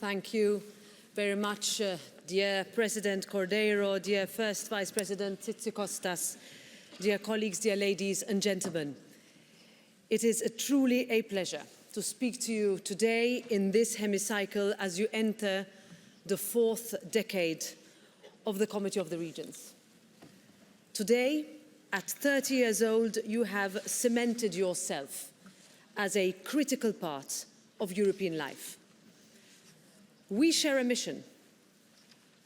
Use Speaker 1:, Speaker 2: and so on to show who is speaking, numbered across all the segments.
Speaker 1: Thank you very much, dear President Cordeiro, dear First Vice President Tzitzikostas, dear colleagues, dear ladies and gentlemen. It is truly a pleasure to speak to you today in this hemicycle as you enter the fourth decade of the Committee of the Regions. Today, at 30 years old, you have cemented yourself as a critical part of European life. We share a mission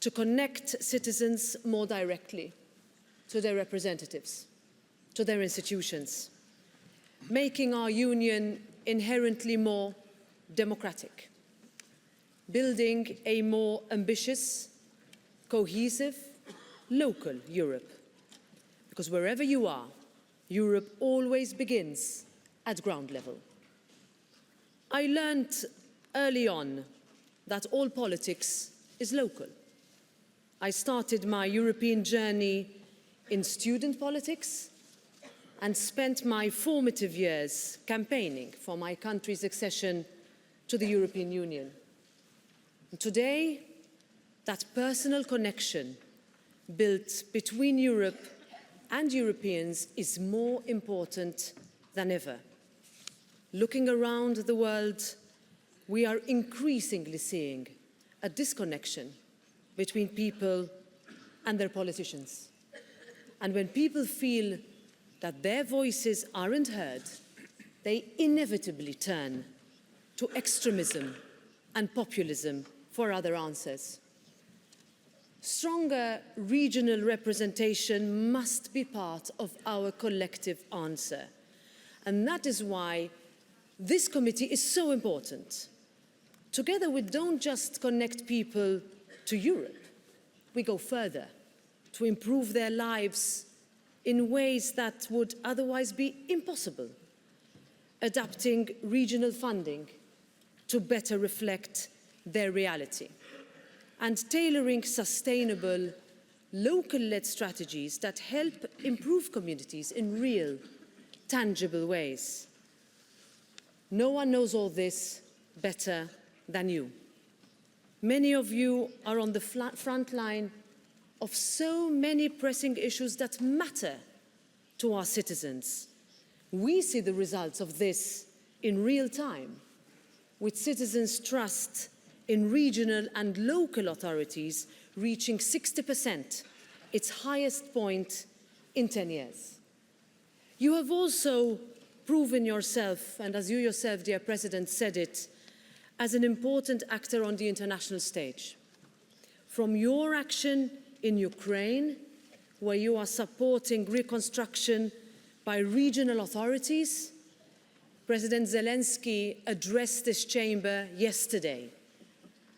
Speaker 1: to connect citizens more directly to their representatives, to their institutions, making our union inherently more democratic, building a more ambitious, cohesive, local Europe. Because wherever you are, Europe always begins at ground level. I learned early on that all politics is local. I started my European journey in student politics and spent my formative years campaigning for my country's accession to the European Union. And today, that personal connection built between Europe and Europeans is more important than ever. Looking around the world, we are increasingly seeing a disconnection between people and their politicians. And when people feel that their voices aren't heard, they inevitably turn to extremism and populism for other answers. Stronger regional representation must be part of our collective answer. And that is why this committee is so important. Together, we don't just connect people to Europe, we go further to improve their lives in ways that would otherwise be impossible, adapting regional funding to better reflect their reality, and tailoring sustainable, local-led strategies that help improve communities in real, tangible ways. No one knows all this better than you. Many of you are on the front line of so many pressing issues that matter to our citizens. We see the results of this in real time, with citizens' trust in regional and local authorities reaching 60%, its highest point in 10 years. You have also proven yourself, and as you yourself, dear President, said it, as an important actor on the international stage. From your action in Ukraine, where you are supporting reconstruction by regional authorities, President Zelensky addressed this chamber yesterday.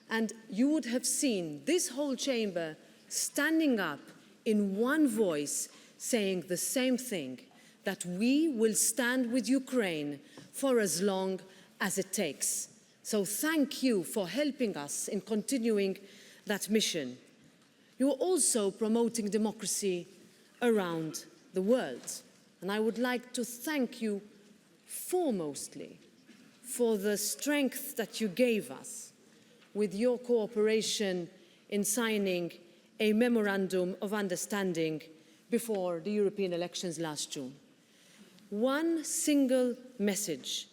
Speaker 1: And you would have seen this whole chamber standing up in one voice saying the same thing, that we will stand with Ukraine for as long as it takes. So thank you for helping us in continuing that mission. You are also promoting democracy around the world. And I would like to thank you foremostly for the strength that you gave us with your cooperation in signing a memorandum of understanding before the European elections last June. One single message,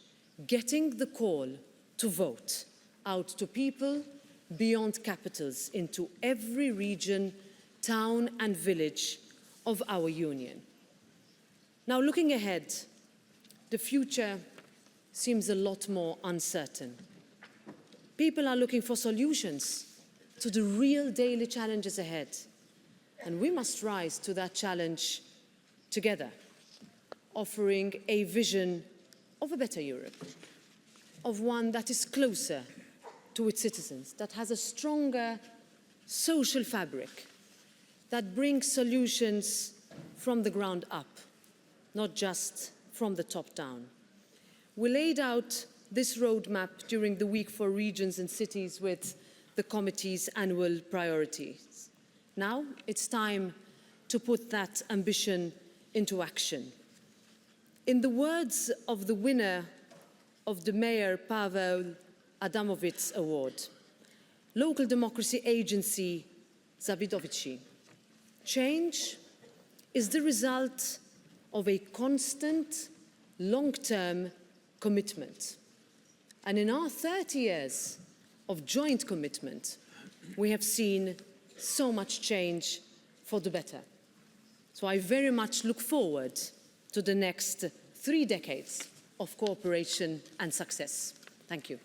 Speaker 1: getting the call to vote out to people beyond capitals, into every region, town and village of our union. Now, looking ahead, the future seems a lot more uncertain. People are looking for solutions to the real daily challenges ahead, and we must rise to that challenge together, offering a vision of a better Europe, of one that is closer to its citizens, that has a stronger social fabric, that brings solutions from the ground up, not just from the top down. We laid out this roadmap during the Week for Regions and Cities with the committee's annual priorities. Now it's time to put that ambition into action. In the words of the winner of the Mayor Pavel Adamovic's award, Local Democracy Agency Zawidowici. Change is the result of a constant, long-term commitment. And in our 30 years of joint commitment, we have seen so much change for the better. So I very much look forward to the next 3 decades of cooperation and success. Thank you.